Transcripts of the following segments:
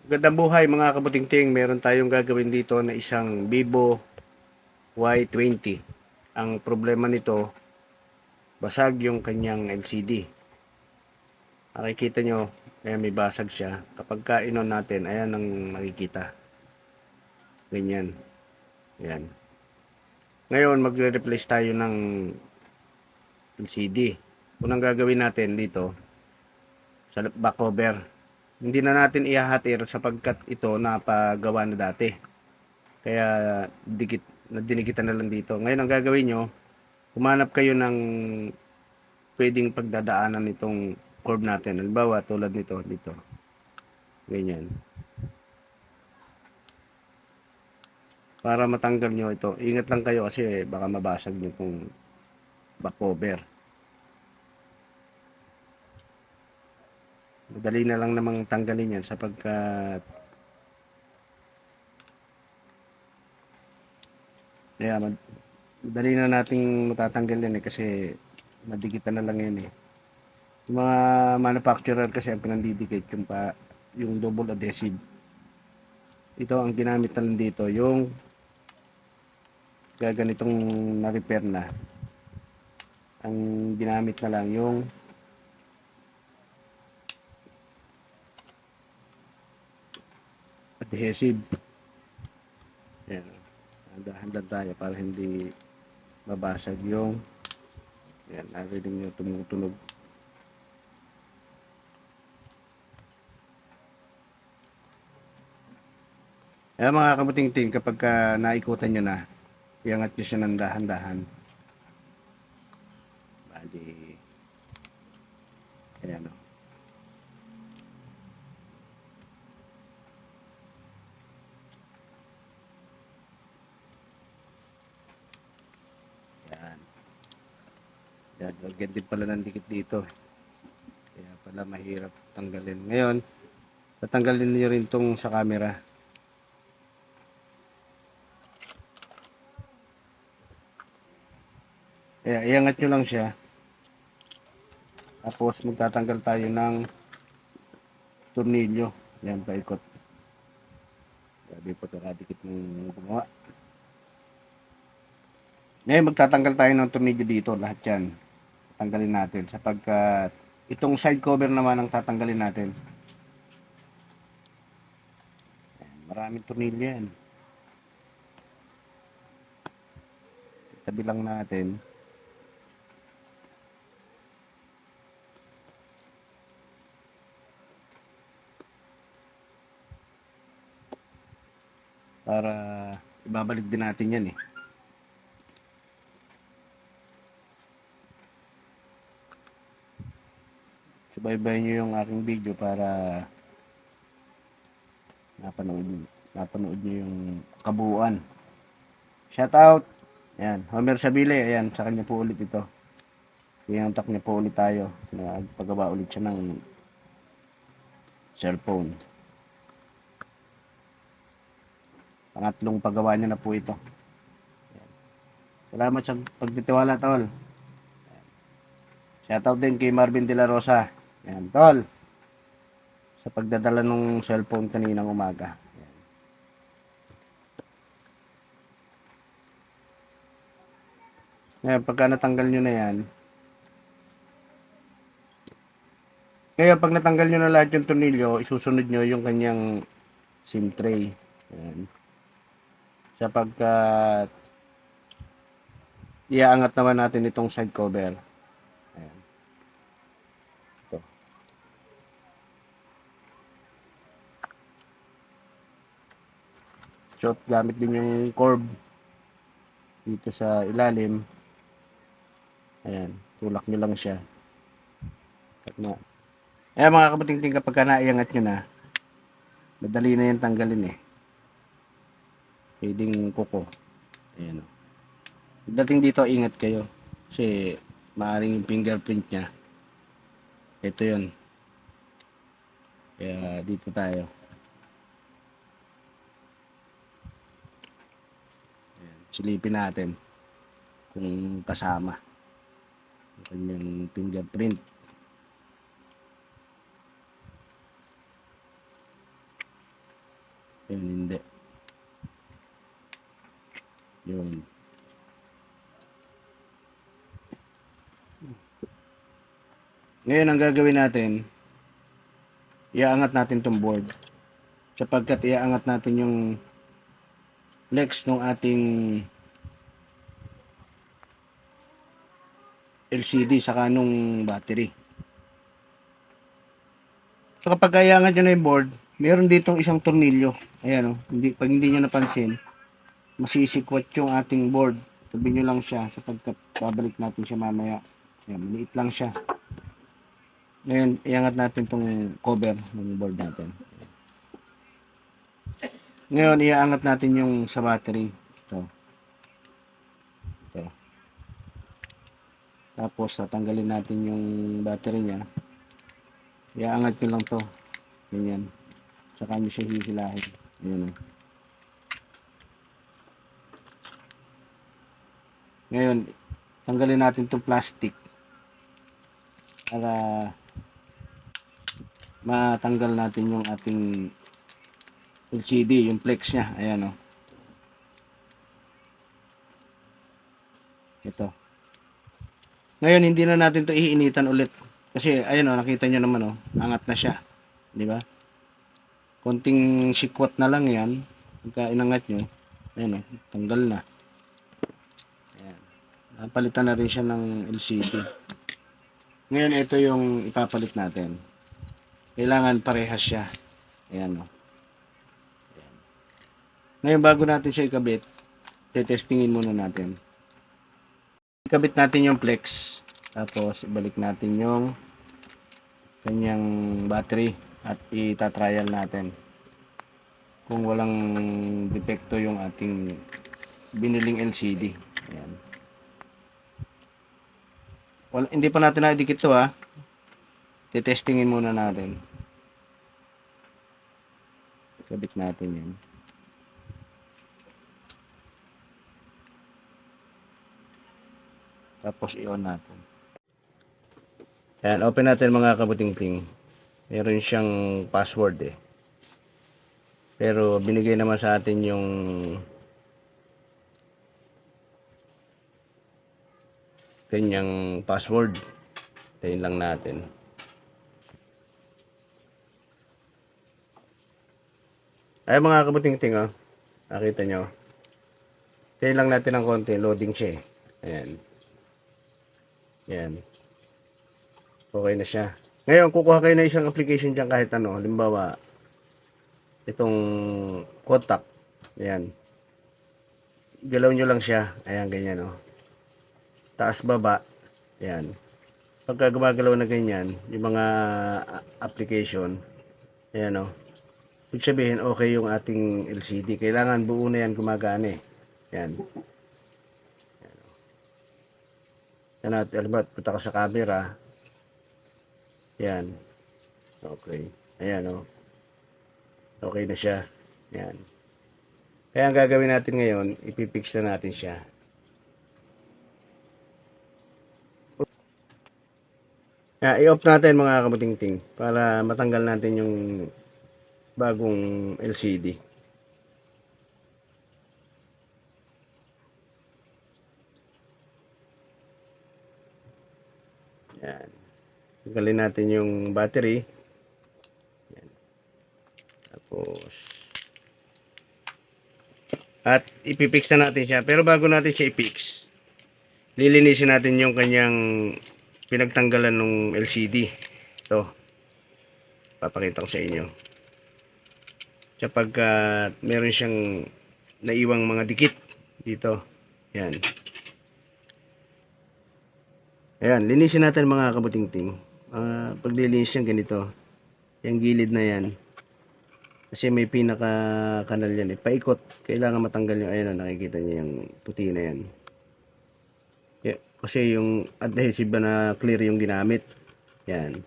Magandang buhay mga kabutingting, meron tayong gagawin dito na isang Vivo Y20. Ang problema nito, basag yung kanyang LCD. Makikita nyo, ayan may basag siya. Kapag ka-on natin, ayan ang makikita. Ganyan. Ayan. Ngayon, magre-replace tayo ng LCD. Unang gagawin natin dito, sa back cover. Hindi na natin ihahatir sapagkat ito napagawa na dati. Kaya dinikitan na lang dito. Ngayon ang gagawin nyo, humanap kayo ng pwedeng pagdadaanan nitong curve natin. Halimbawa, tulad nito, dito. Ganyan. Para matanggal nyo ito. Ingat lang kayo kasi baka mabasag nyo itong back cover. Madali na lang namang tanggalin yan sapagkat madali na nating matatanggal yan kasi madikitan na lang yan eh. Yung mga manufacturer kasi ang pinandidikit yung double adhesive. Ito ang ginamit na lang dito, yung gaganitong na-repair na. Ang ginamit na lang yung adhesive. Ayan. Handa-handa tayo para hindi mabasag yung ayan, narinig nyo tumutunog. Ayan mga kabuting-ting, kapag naikutan nyo na, iangat nyo siya ng dahan-dahan. Bali, ayan o. Ayan. Ayan, lagyan din pala ng dikit dito. Kaya pala mahirap tanggalin. Ngayon, tatanggalin nyo rin tong sa camera. Kaya iangat nyo lang siya. Tapos magtatanggal tayo ng tornilyo. Yan, paikot. Grabe po ito, kadikit ng gumawa. Ngayon, magtatanggal tayo ng tornilyo dito. Lahat yan. Tanggalin natin. Sapagkat itong side cover naman ang tatanggalin natin. Yan, maraming tornilyo yan. Tabi lang natin. Para ibabalik din natin yan eh. Subaybayan nyo yung aking video para napanood nyo yung kabuuan. Shout out! Ayan, Homer Sabile, ayan, sa kanya po ulit ito. Iyantak niya po ulit tayo. Nagpagawa ulit siya ng cellphone. Pangatlong paggawa niya na po ito. Ayan. Salamat sa pagtitiwala, tol. Shout out din kay Marvin De La Rosa. Ayan, tol. Sa pagdadala ng cellphone kaninang umaga. Ayan. Ngayon, pagka natanggal nyo na yan, kaya pag natanggal nyo na lahat yung tornilyo, isusunod nyo yung kanyang SIM tray. Ayan. Sapagkat iaangat naman natin itong side cover. Ayan. Ito. So, gamit din yung curve dito sa ilalim. Ayan, tulak nyo lang siya. Ayan mga kabuting-ting, kapag naiangat nyo na, madali na yan tanggalin eh. Pwedeng kuko. Ayan o. Dating dito, ingat kayo. Kasi maaaring yung fingerprint nya. Ito yun. Kaya dito tayo. Ayan, silipin natin kung kasama yung kanyang fingerprint. Yun, hindi. Yun. Ngayon, ang gagawin natin, iaangat natin tong board. Sapagkat iaangat natin yung flex ng ating LCD saka nung battery. So kapag iaangat nyo na yung board, meron ditong isang tornilyo. Ayan o, pag hindi nyo napansin, masisikwat yung ating board. Tabi nyo lang siya sapagkat babalik natin siya mamaya. Ayan, maliit lang siya. Ngayon, iangat natin tong cover ng board natin. Ngayon, iaangat natin yung sa battery. Ito. Ito. Tapos, tatanggalin natin yung battery niya. Iaangat nyo lang to. Ganyan. Saka nyo siya hihilahid. Ayan o. Ngayon, tanggalin natin itong plastic para matanggal natin yung ating LCD, yung flex niya. Ayan o. Ito. Ngayon, hindi na natin to iinitan ulit. Kasi, ayan o, nakita nyo naman o, angat na siya. Di ba? Konting sikwat na lang yan. Pagka inangat nyo, ayan o, tanggal na. Ayan. Napalitan na rin siya ng LCD. Ngayon, ito yung ipapalit natin. Kailangan parehas siya. Ayan o. Ayan. Ngayon, bago natin siya ikabit, tetestingin muna natin. Ikabit natin yung flex. Tapos, ibalik natin yung kanyang battery at itatrial natin kung walang depekto yung ating biniling LCD. Ayan. Hindi pa natin na-dikit to ha. Tetestingin muna natin. Kabit natin yan. Tapos i-on natin. Ayan, open natin mga kabuting-ting. Meron siyang password eh. Pero binigay naman sa atin yung kanyang password. Tayin lang natin. Ay mga kabuting-ting oh. Nakita nyo. Tayin lang natin ng konti. Loading siya eh. Ayan. Ayan. Okay na siya. Ngayon, kukuha kayo na isang application dyan kahit ano. Halimbawa, itong contact. Ayan. Galaw nyo lang siya. Ayan, ganyan o. Taas baba. Ayan. Pagka gumagalaw na ganyan, yung mga application, ayan o. Ibig sabihin, okay yung ating LCD. Kailangan buo na yan gumagana eh. Ayan. Ayan natin, alabat, punta ka sa camera. Ayan. Okay. Ayan o. Okay na siya. Ayan. Kaya ang gagawin natin ngayon, ipipix na natin siya. I-off natin mga kabuting-ting para matanggal natin yung bagong LCD. Ayan. Tanggalin natin yung battery. Ayan. Tapos at ipipix na natin siya. Pero bago natin siya ipix, lilinisin natin yung kanyang pinagtanggalan ng LCD. Ito. Papakita ko sa inyo. Kapag meron siyang naiwang mga dikit dito. Yan. Ayan, linisin natin mga kabuting-ting. Pag lilinis yan ganito, yung gilid na yan, kasi may pinaka kanal yan eh, paikot, kailangan matanggal yung, ayan, nakikita niyo yung puti na yan. Kasi yung adhesive na clear yung ginamit. Yan.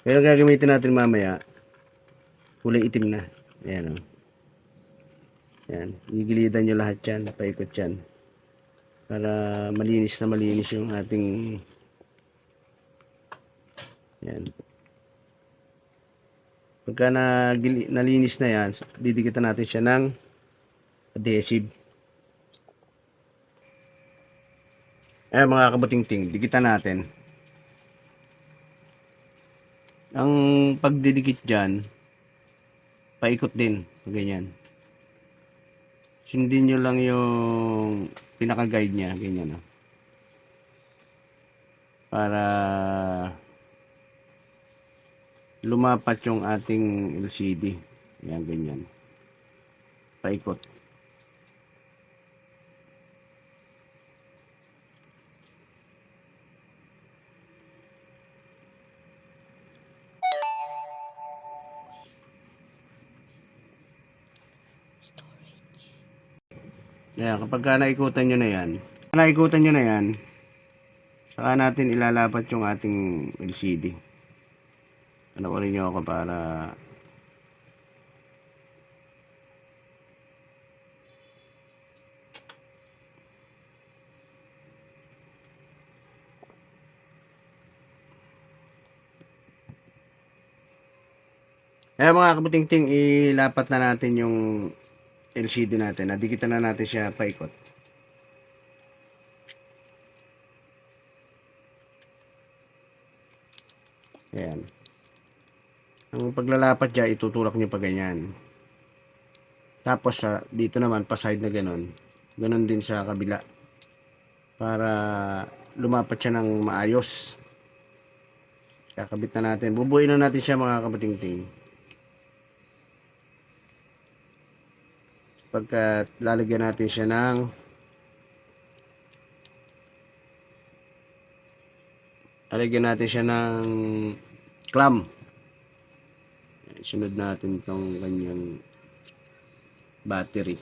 Pero gagamitin natin mamaya, kulay itim na. Ayan o. Yan. Igilidan nyo lahat yan, paikot yan. Para malinis na malinis yung ating yan. Pagka nalinis na yan, didikitan natin siya ng adhesive. Ayan mga kabutingting, dikitan natin. Ang pagdidikit dyan, paikot din. Ganyan. Sundin nyo lang yung pinaka-guide niya. Ganyan. Para lumapat yung ating LCD. Ayan, ganyan. Paikot. Ayan, kapag naikutan nyo na yan, saka natin ilalapat yung ating LCD. Panoorin nyo ako para ayan mga kabutingting, ilapat na natin yung LCD natin. Nadikitan na natin siya paikot. Ayan. Ang paglalapat dyan, itutulak nyo pa ganyan. Tapos dito naman, pa side na ganon. Ganon din sa kabila. Para lumapat siya ng maayos. Kakabit na natin. Bubuin na natin siya mga kabutingting. Pagkat lalagyan natin siya ng clamp. Sunod natin tong kanyang battery.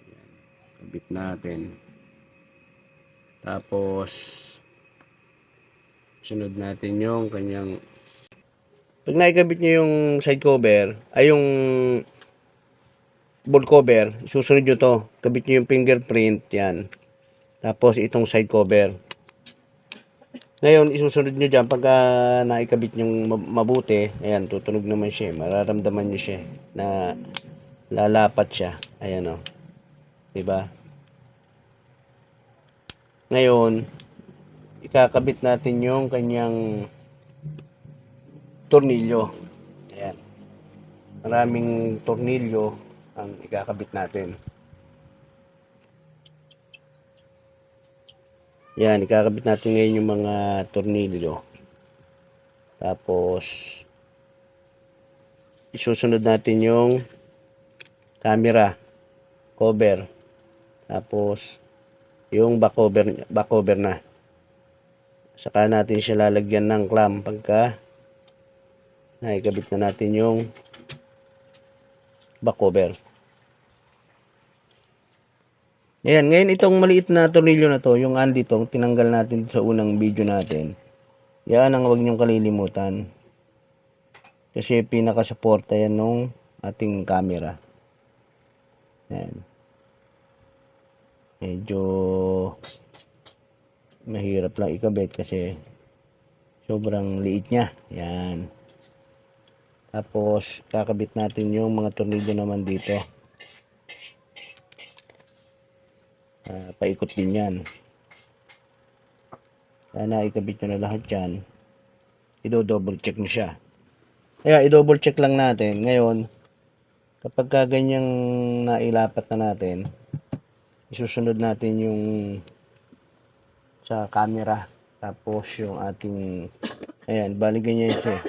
Ayan. Kabit natin. Tapos sunod natin yung kanyang, pag naikabit nyo yung side cover ay yung bolt cover, susunod nyo to, kabit nyo yung fingerprint yan, tapos itong side cover. Ngayon isusunod nyo dyan pagka naikabit nyo mabuti. Ayan, tutunog naman siya, mararamdaman nyo siya na lalapat siya. Ayan o, diba? Ngayon ikakabit natin yung kanyang tornilyo. Ayan, maraming tornilyo ang ikakabit natin. Yan, ikakabit natin ngayon yung mga tornilyo. Tapos isusunod natin yung camera cover. Tapos yung back cover na. Saka natin siya lalagyan ng clamp pagka naikabit na natin yung back cover. Ayan, ngayon itong maliit na tornilyo na to, yung andito, tinanggal natin sa unang video natin. Yan ang huwag niyong kalilimutan. Kasi pinaka-suporta yan nung ating camera. Ayan. Medyo mahirap lang ikabit kasi sobrang liit niya. Ayan. Tapos kakabit natin yung mga tornilyo naman dito. Paikot din yan. Sana ikabit nyo na lahat yan. I-double check nyo siya. Kaya i-double check lang natin. Ngayon, kapag ganyang nailapat na natin, isusunod natin yung sa camera. Tapos yung ating, ayan, bali ganyan siya.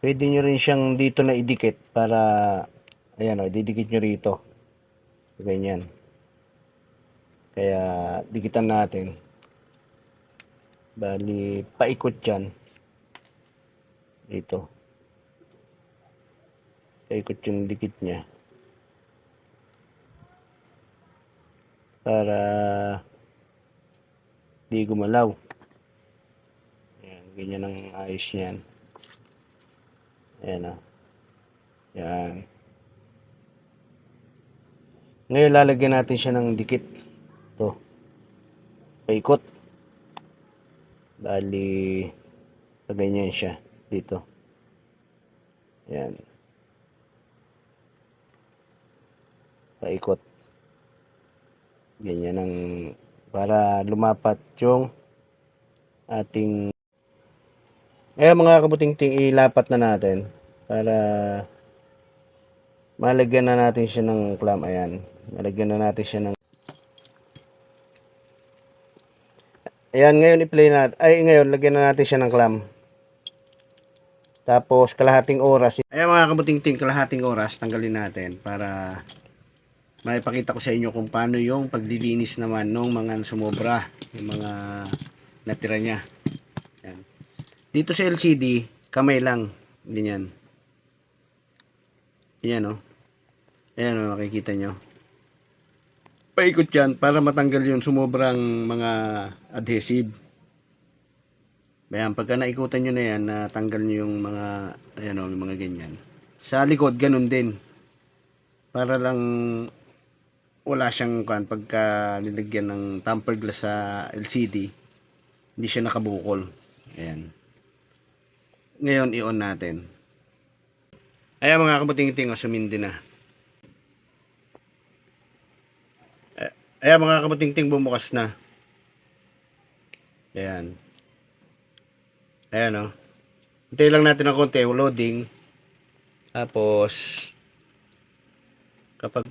Pwede nyo rin siyang dito na idikit para, ayan o, didikit nyo rito. Ganyan. Kaya, dikitan natin. Bali, paikot yan. Dito. Paikot yung dikit niya. Para di gumalaw. Ayan, ganyan ang ayos niyan. Ayan o. Ayan. Ngayon lalagyan natin siya ng dikit. Ito. Paikot. Bali, ganyan siya dito. Yan. Paikot. Ganyan ang para lumapat yung ating mga kabuting-ting, ilapat na natin para malagyan na natin siya ng clamp. Ayan. Malagyan na natin siya ng ayan, ngayon i-play natin. Ay, ngayon lagyan na natin siya ng clamp. Tapos kalahating oras. Ayan mga kabuting-ting, kalahating oras tanggalin natin para maipakita ko sa inyo kung paano yung paglilinis naman ng mga sumobra, yung mga natira niya. Ayan. Dito sa LCD, kamay lang. Ganyan. Ayan o. Ayan o, makikita nyo. Paikot yan para matanggal yung sumobrang mga adhesive. Ayan, pagka naikutan nyo na yan, natanggal nyo yung mga, ayan o, yung mga ganyan. Sa likod, ganun din. Para lang wala siyang pagka nilagyan ng tempered glass sa LCD, hindi siya nakabukol. Ayan. Ngayon, i-on natin. Ayan mga kabuting-ting, sumindi na. Ayan mga kabuting-ting, bumukas na. Ayan. Ayan o. Hintay lang natin ng konti, loading. Tapos, kapag